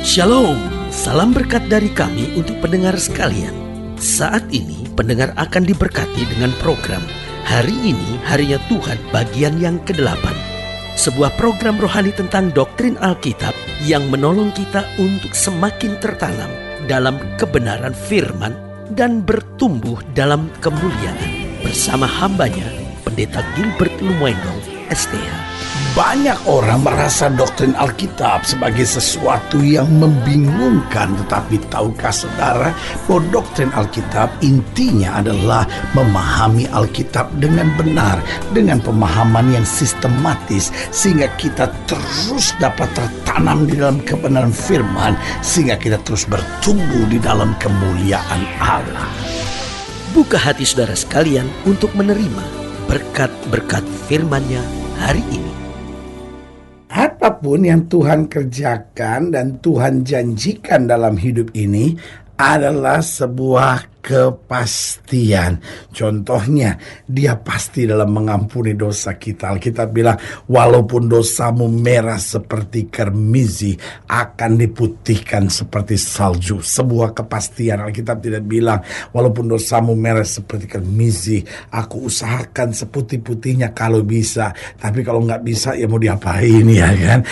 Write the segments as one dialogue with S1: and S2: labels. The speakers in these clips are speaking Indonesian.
S1: Shalom, salam berkat dari kami untuk pendengar sekalian. Saat ini pendengar akan diberkati dengan program Hari Ini Harinya Tuhan bagian yang ke-8. Sebuah program rohani tentang doktrin Alkitab yang menolong kita untuk semakin tertanam dalam kebenaran firman dan bertumbuh dalam kemuliaan. Bersama hambanya, Pendeta Gilbert Lumwendong, STH.
S2: Banyak orang merasa doktrin Alkitab sebagai sesuatu yang membingungkan. Tetapi tahukah saudara bahwa doktrin Alkitab intinya adalah memahami Alkitab dengan benar, dengan pemahaman yang sistematis, sehingga kita terus dapat tertanam di dalam kebenaran firman, sehingga kita terus bertumbuh di dalam kemuliaan Allah.
S1: Buka hati saudara sekalian untuk menerima berkat-berkat firman-Nya hari ini.
S2: Apapun yang Tuhan kerjakan dan Tuhan janjikan dalam hidup ini adalah sebuah kepastian. Contohnya, Dia pasti dalam mengampuni dosa kita. Alkitab bilang, walaupun dosamu merah seperti kermizi, akan diputihkan seperti salju. Sebuah kepastian. Alkitab tidak bilang, walaupun dosamu merah seperti kermizi, aku usahakan seputih-putihnya kalau bisa. Tapi kalau nggak bisa, ya mau diapain, ya kan?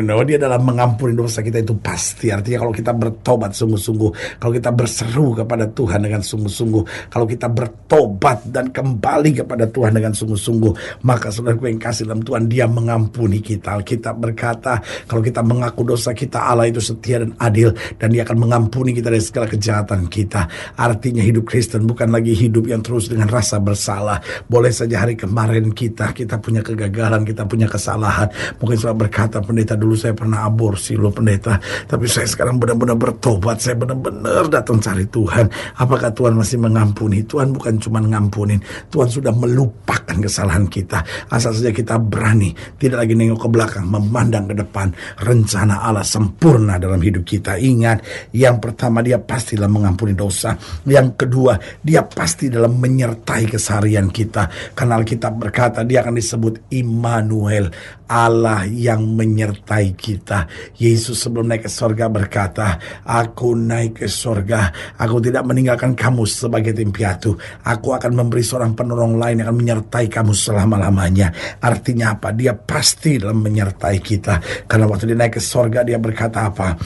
S2: No, Dia dalam mengampuni dosa kita itu pasti. Artinya kalau kita bertobat sungguh-sungguh, kalau kita berseru kepada Tuhan dengan sungguh-sungguh, kalau kita bertobat dan kembali kepada Tuhan dengan sungguh-sungguh, maka saudaraku yang kasih dalam Tuhan, Dia mengampuni kita. Alkitab berkata, kalau kita mengaku dosa kita, Allah itu setia dan adil, dan Dia akan mengampuni kita dari segala kejahatan kita. Artinya hidup Kristen bukan lagi hidup yang terus dengan rasa bersalah. Boleh saja hari kemarin kita punya kegagalan, kita punya kesalahan. Mungkin saudara berkata, pendeta dulu saya pernah aborsi loh pendeta, tapi saya sekarang benar-benar bertobat, saya benar-benar datang cari Tuhan. Apakah Tuhan masih mengampuni? Tuhan bukan cuma ngampunin, Tuhan sudah melupakan kesalahan kita. Asal saja kita berani, tidak lagi nengok ke belakang, memandang ke depan. Rencana Allah sempurna dalam hidup kita. Ingat, yang pertama, Dia pasti dalam mengampuni dosa. Yang kedua, Dia pasti dalam menyertai keseharian kita. Karena Alkitab berkata, Dia akan disebut Immanuel, Allah yang menyertai kita. Yesus sebelum naik ke sorga berkata, aku naik ke sorga, aku tidak meninggalkan kamu sebagai tim piatu. Aku akan memberi seorang penolong lain yang akan menyertai kamu selama-lamanya. Artinya apa? Dia pasti dalam menyertai kita. Karena waktu Dia naik ke sorga, Dia berkata apa?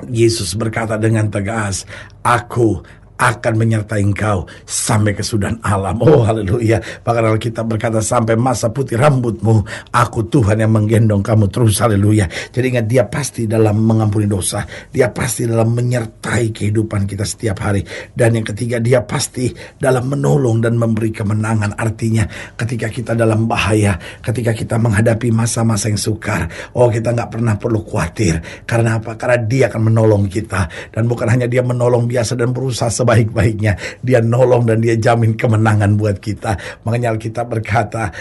S2: Yesus berkata dengan tegas, aku akan menyertai engkau sampai kesudahan alam. Oh haleluya. Bahkan Alkitab berkata, sampai masa putih rambutmu, aku Tuhan yang menggendong kamu terus. Haleluya. Jadi ingat, Dia pasti dalam mengampuni dosa, Dia pasti dalam menyertai kehidupan kita setiap hari. Dan yang ketiga, Dia pasti dalam menolong dan memberi kemenangan. Artinya ketika kita dalam bahaya, ketika kita menghadapi masa-masa yang sukar, kita gak pernah perlu khawatir. Karena apa? Karena Dia akan menolong kita. Dan bukan hanya Dia menolong biasa dan berusaha baik-baiknya, Dia nolong dan Dia jamin kemenangan buat kita. Makanya Alkitab berkata,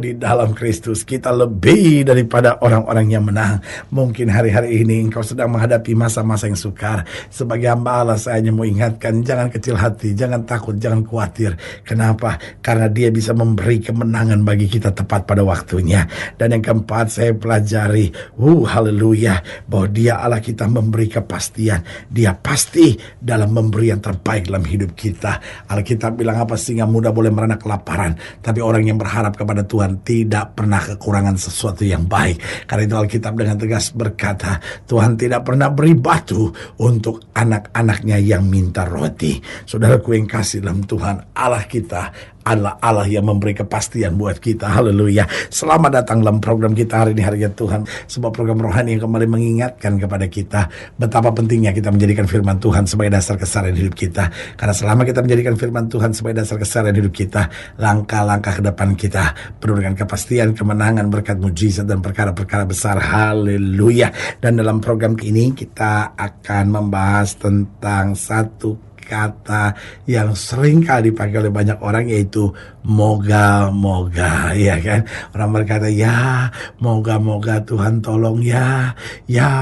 S2: di dalam Kristus kita lebih daripada orang-orang yang menang. Mungkin hari-hari ini engkau sedang menghadapi masa-masa yang sukar. Sebagai hamba Allah, saya hanya mau ingatkan, jangan kecil hati, jangan takut, jangan khawatir. Kenapa? Karena Dia bisa memberi kemenangan bagi kita tepat pada waktunya. Dan yang keempat, saya pelajari, haleluya, bahwa Dia Allah kita memberi kepastian. Dia pasti dalam memberi yang terbaik dalam hidup kita. Alkitab bilang apa? Singa muda boleh merana kelaparan, tapi orang yang berharap kepada Tuhan tidak pernah kekurangan sesuatu yang baik. Karena itu Alkitab dengan tegas berkata, Tuhan tidak pernah beri batu untuk anak-anaknya yang minta roti. Saudaraku yang kasih dalam Tuhan, Allah kita adalah Allah yang memberi kepastian buat kita. Haleluya. Selamat datang dalam program kita hari ini, Harinya Tuhan. Sebuah program rohani yang kembali mengingatkan kepada kita betapa pentingnya kita menjadikan firman Tuhan sebagai dasar keseharian hidup kita. Karena selama kita menjadikan firman Tuhan sebagai dasar keseharian hidup kita, langkah-langkah ke depan kita penuh dengan kepastian, kemenangan, berkat, mujizat, dan perkara-perkara besar. Haleluya. Dan dalam program ini kita akan membahas tentang satu kata yang sering kali dipakai oleh banyak orang, yaitu moga-moga, ya kan? Orang berkata, ya moga-moga Tuhan tolong ya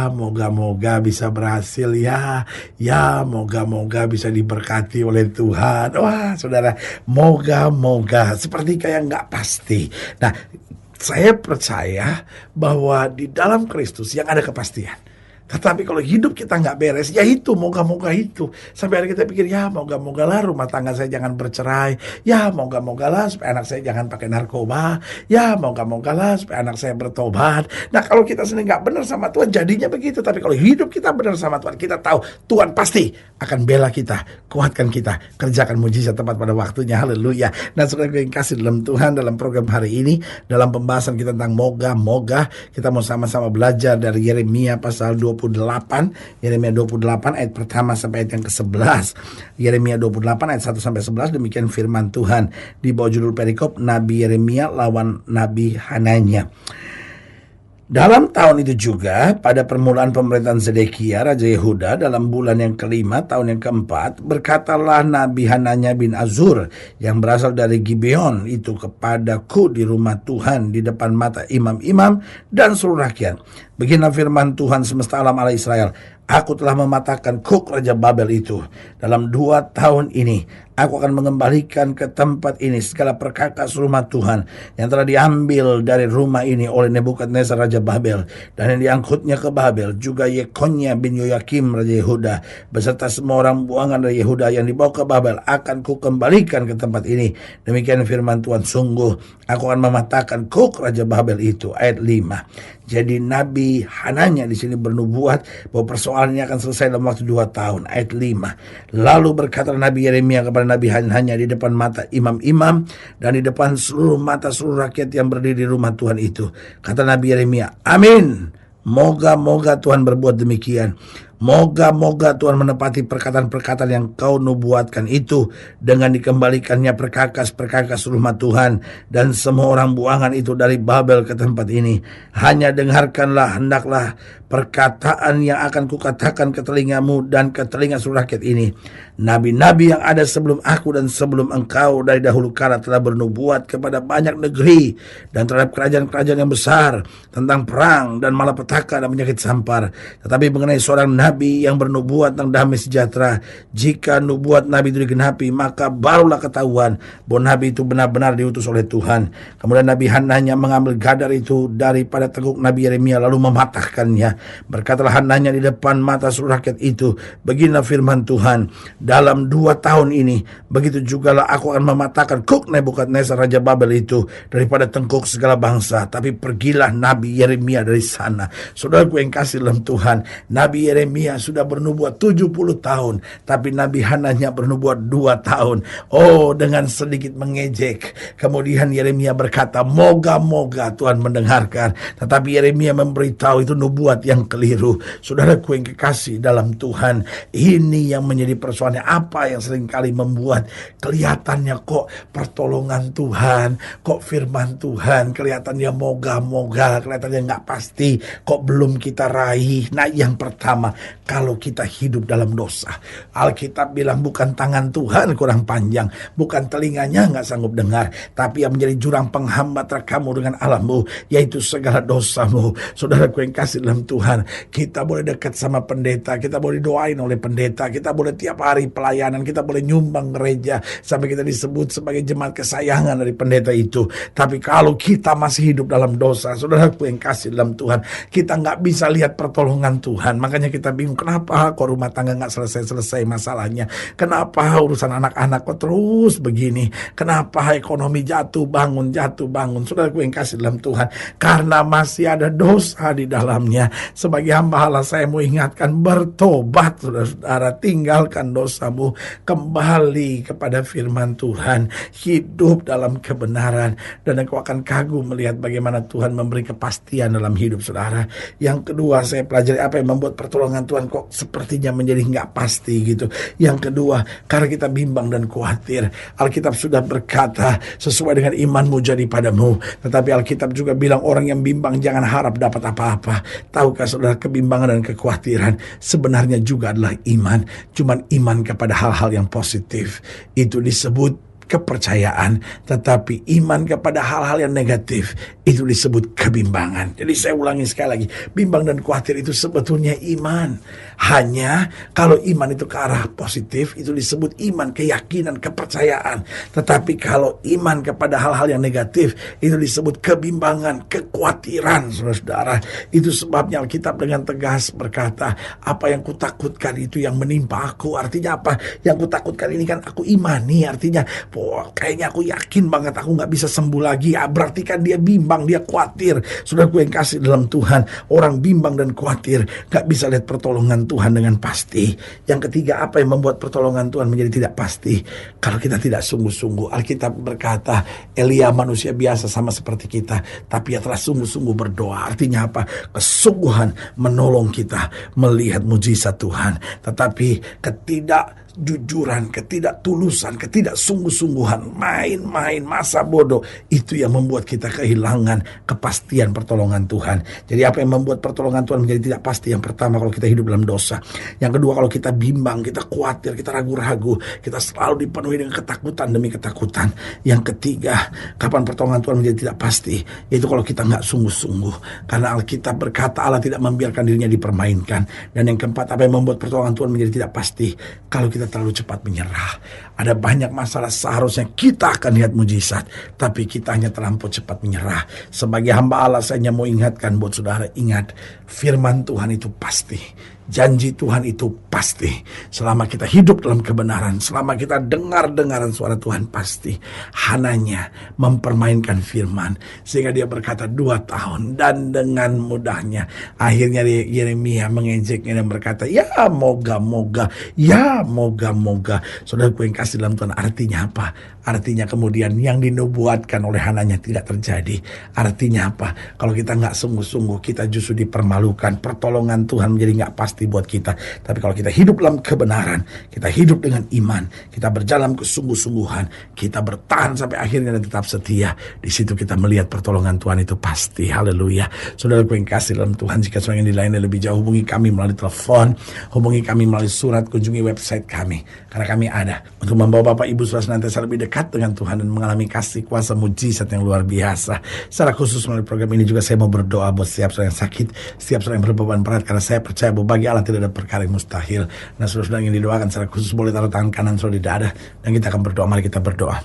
S2: moga-moga bisa berhasil ya moga-moga bisa diberkati oleh Tuhan. Wah saudara, moga-moga seperti kayak nggak pasti. Nah, saya percaya bahwa di dalam Kristus yang ada kepastian. Tetapi kalau hidup kita nggak beres, ya itu moga-moga itu. Sampai hari kita pikir, ya moga-moga lah rumah tangga saya jangan bercerai. Ya moga-moga lah supaya anak saya jangan pakai narkoba. Ya moga-moga lah supaya anak saya bertobat. Nah kalau kita sendiri nggak benar sama Tuhan, jadinya begitu. Tapi kalau hidup kita benar sama Tuhan, kita tahu Tuhan pasti akan bela kita, kuatkan kita, kerjakan mujizat tepat pada waktunya. Haleluya. Nah saudara yang kasih dalam Tuhan, dalam program hari ini, dalam pembahasan kita tentang moga-moga, kita mau sama-sama belajar dari Yeremia pasal 28, Yeremia 28 ayat pertama sampai ayat yang ke-11. Yeremia 28 ayat 1 sampai 11, demikian firman Tuhan di bawah judul perikop Nabi Yeremia lawan Nabi Hananya. Dalam tahun itu juga, pada permulaan pemerintahan Zedekia, Raja Yehuda, dalam bulan yang kelima, tahun yang keempat, berkatalah Nabi Hananya bin Azur, yang berasal dari Gibeon itu kepadaku di rumah Tuhan, di depan mata imam-imam dan seluruh rakyat. Beginilah firman Tuhan semesta alam Allah Israel. Aku telah mematahkan Kuk Raja Babel itu. Dalam 2 tahun ini, aku akan mengembalikan ke tempat ini segala perkakas rumah Tuhan yang telah diambil dari rumah ini oleh Nebukadnezar Raja Babel, dan yang diangkutnya ke Babel, juga Yekonia bin Yoyakim Raja Yehuda, beserta semua orang buangan dari Yehuda yang dibawa ke Babel, akan ku kembalikan ke tempat ini. Demikian firman Tuhan, sungguh aku akan mematahkan Kuk Raja Babel itu. Ayat 5. Jadi Nabi Hananya di sini bernubuat bahwa persoalannya akan selesai dalam waktu 2 tahun. Ayat 5. Lalu berkata Nabi Yeremia kepada Nabi Hananya di depan mata imam-imam dan di depan seluruh mata seluruh rakyat yang berdiri di rumah Tuhan itu. Kata Nabi Yeremia, amin. Moga-moga Tuhan berbuat demikian. Moga-moga Tuhan menepati perkataan-perkataan yang kau nubuatkan itu dengan dikembalikannya perkakas-perkakas rumah Tuhan dan semua orang buangan itu dari Babel ke tempat ini. Hanya dengarkanlah, hendaklah perkataan yang akan kukatakan ke telingamu dan ke telinga seluruh rakyat ini. Nabi-nabi yang ada sebelum aku dan sebelum engkau dari dahulu kala telah bernubuat kepada banyak negeri dan terhadap kerajaan-kerajaan yang besar tentang perang dan malapetaka dan penyakit sampar. Tetapi mengenai seorang nabi yang bernubuat tentang damai sejahtera, jika nubuat nabi itu digenapi, maka barulah ketahuan bahwa nabi itu benar-benar diutus oleh Tuhan. Kemudian Nabi Hananya mengambil gadar itu daripada teguk Nabi Yeremia lalu mematahkannya. Berkatalah Hananya di depan mata seluruh rakyat itu, beginilah firman Tuhan, dalam 2 tahun ini, begitu jugalah aku akan mematahkan Kuk Nebukadnezar Raja Babel itu daripada tengkuk segala bangsa. Tapi pergilah Nabi Yeremia dari sana. Saudaraku yang kasih dalam Tuhan, Nabi Yeremia sudah bernubuat 70 tahun, tapi Nabi Hananya bernubuat 2 tahun. Oh, dengan sedikit mengejek. Kemudian Yeremia berkata, moga-moga Tuhan mendengarkan. Tetapi Yeremia memberitahu itu nubuat yang keliru. Saudaraku yang kekasih dalam Tuhan, ini yang menjadi persoalan. Apa yang seringkali membuat kelihatannya kok pertolongan Tuhan, kok firman Tuhan kelihatannya moga-moga, kelihatannya nggak pasti, kok belum kita raih. Nah, yang pertama, kalau kita hidup dalam dosa, Alkitab bilang bukan tangan Tuhan kurang panjang, bukan telinganya nggak sanggup dengar, tapi yang menjadi jurang penghambat kamu dengan Allahmu, yaitu segala dosamu. Saudaraku yang kasih dalam Tuhan, kita boleh dekat sama pendeta, kita boleh doain oleh pendeta, kita boleh tiap hari pelayanan, kita boleh nyumbang gereja sampai kita disebut sebagai jemaat kesayangan dari pendeta itu. Tapi kalau kita masih hidup dalam dosa, saudaraku yang kasih dalam Tuhan, kita nggak bisa lihat pertolongan Tuhan. Makanya kita bingung, kenapa kok rumah tangga nggak selesai-selesai masalahnya, kenapa urusan anak-anak kok terus begini, kenapa ekonomi jatuh bangun. Saudaraku yang kasih dalam Tuhan, karena masih ada dosa di dalamnya. Sebagai hamba Allah, saya mau ingatkan, bertobat saudara, tinggalkan dosamu, kembali kepada firman Tuhan, hidup dalam kebenaran, dan engkau akan kagum melihat bagaimana Tuhan memberi kepastian dalam hidup saudara. Yang kedua, saya pelajari apa yang membuat pertolongan Tuhan kok sepertinya menjadi nggak pasti gitu. Yang kedua, karena kita bimbang dan khawatir. Alkitab sudah berkata, sesuai dengan imanmu jadi padamu. Tetapi Alkitab juga bilang, orang yang bimbang jangan harap dapat apa-apa. Tahukah saudara, kebimbangan dan kekhawatiran sebenarnya juga adalah iman. Cuman iman kepada hal-hal yang positif. Itu disebut kepercayaan. Tetapi iman kepada hal-hal yang negatif itu disebut kebimbangan. Jadi saya ulangi sekali lagi, bimbang dan khawatir itu sebetulnya iman. Hanya kalau iman itu ke arah positif itu disebut iman, keyakinan, kepercayaan. Tetapi kalau iman kepada hal-hal yang negatif itu disebut kebimbangan, kekhawatiran, saudara-saudara. Itu sebabnya Alkitab dengan tegas berkata, apa yang kutakutkan itu yang menimpa aku. Artinya apa? Yang kutakutkan ini kan aku imani. Artinya kayaknya aku yakin banget aku gak bisa sembuh lagi. Berarti kan dia bimbang, dia khawatir. Saudaraku yang kasih dalam Tuhan, orang bimbang dan khawatir gak bisa lihat pertolongan Tuhan dengan pasti. Yang ketiga, apa yang membuat pertolongan Tuhan menjadi tidak pasti? Kalau kita tidak sungguh-sungguh. Alkitab berkata, Elia manusia biasa sama seperti kita, tapi ia telah sungguh-sungguh berdoa. Artinya apa? Kesungguhan menolong kita melihat mujizat Tuhan. Tetapi ketidakjujuran, ketidaktulusan, ketidaksungguh-sungguhan, main-main, masa bodoh, itu yang membuat kita kehilangan kepastian pertolongan Tuhan. Jadi apa yang membuat pertolongan Tuhan menjadi tidak pasti? Yang pertama, kalau kita hidup dalam dosa. Yang kedua, kalau kita bimbang, kita khawatir, kita ragu-ragu, kita selalu dipenuhi dengan ketakutan demi ketakutan. Yang ketiga, kapan pertolongan Tuhan menjadi tidak pasti? Yaitu kalau kita nggak sungguh-sungguh. Karena Alkitab berkata Allah tidak membiarkan dirinya dipermainkan. Dan yang keempat, apa yang membuat pertolongan Tuhan menjadi tidak pasti? Kalau kita terlalu cepat menyerah. Ada banyak masalah seharusnya kita akan lihat mujizat, tapi kita hanya terlampau cepat menyerah. Sebagai hamba Allah, saya hanya mau ingatkan buat saudara, ingat, firman Tuhan itu pasti. Janji Tuhan itu pasti. Selama kita hidup dalam kebenaran, selama kita dengar-dengaran suara Tuhan, pasti. Hananya mempermainkan firman, sehingga dia berkata 2 tahun. Dan dengan mudahnya akhirnya Yeremia mengejeknya dan berkata, ya moga-moga, ya moga-moga. Saudaraku yang kasih dalam Tuhan, artinya apa? Artinya kemudian yang dinubuatkan oleh Hananya tidak terjadi. Artinya apa? Kalau kita nggak sungguh-sungguh, kita justru dipermalukan. Pertolongan Tuhan menjadi nggak pasti buat kita. Tapi kalau kita hidup dalam kebenaran, kita hidup dengan iman, kita berjalan kesungguh-sungguhan, kita bertahan sampai akhirnya dan tetap setia, di situ kita melihat pertolongan Tuhan itu pasti. Haleluya. Saudaraku yang kasih dalam Tuhan, jika saudara yang dilayani lebih jauh, hubungi kami melalui telepon, hubungi kami melalui surat, kunjungi website kami, karena kami ada untuk membawa Bapak Ibu saudara senantiasa lebih dekat dengan Tuhan dan mengalami kasih kuasa mujizat yang luar biasa. Secara khusus melalui program ini juga saya mau berdoa buat setiap saudara yang sakit, setiap saudara yang berbeban berat, karena saya percaya bahwa bagi Allah tidak ada perkara yang mustahil. Nah, saudara yang didoakan secara khusus boleh taruh tangan kanan saudara di dada dan kita akan berdoa. Mari kita berdoa.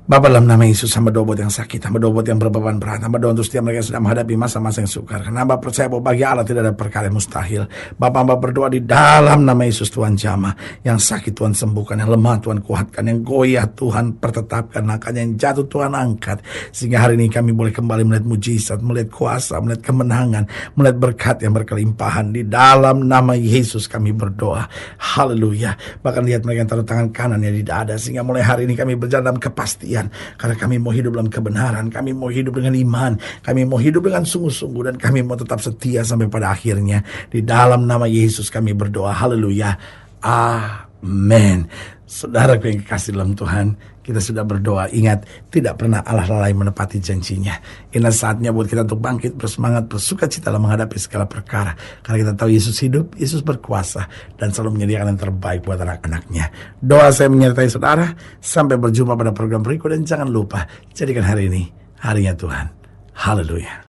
S2: Bapa, dalam nama Yesus, hamba doa buat yang sakit, hamba doa buat yang berbeban berat, hamba doa untuk setiap mereka yang sedang menghadapi masa-masa yang sukar. Karena hamba percaya bahwa bagi Allah tidak ada perkara yang mustahil. Bapa, hamba berdoa di dalam nama Yesus, Tuhan jamah. Yang sakit Tuhan sembuhkan, yang lemah Tuhan kuatkan, yang goyah Tuhan pertetapkan, makanya yang jatuh Tuhan angkat. Sehingga hari ini kami boleh kembali melihat mujizat, melihat kuasa, melihat kemenangan, melihat berkat yang berkelimpahan. Di dalam nama Yesus kami berdoa. Haleluya. Bahkan lihat mereka yang taruh tangan kanannya di dada, sehingga mulai hari ini kami berjalan dalam kepastian. Karena kami mau hidup dalam kebenaran, kami mau hidup dengan iman, kami mau hidup dengan sungguh-sungguh, dan kami mau tetap setia sampai pada akhirnya. Di dalam nama Yesus kami berdoa. Haleluya. Amin. Saudaraku yang kekasih dalam Tuhan, kita sudah berdoa. Ingat, tidak pernah Allah lalai menepati janjinya. Inilah saatnya buat kita untuk bangkit, bersemangat, bersuka cita dalam menghadapi segala perkara. Karena kita tahu Yesus hidup, Yesus berkuasa, dan selalu menyediakan yang terbaik buat anak-anaknya. Doa saya menyertai saudara. Sampai berjumpa pada program berikut, dan jangan lupa, jadikan hari ini harinya Tuhan. Haleluya.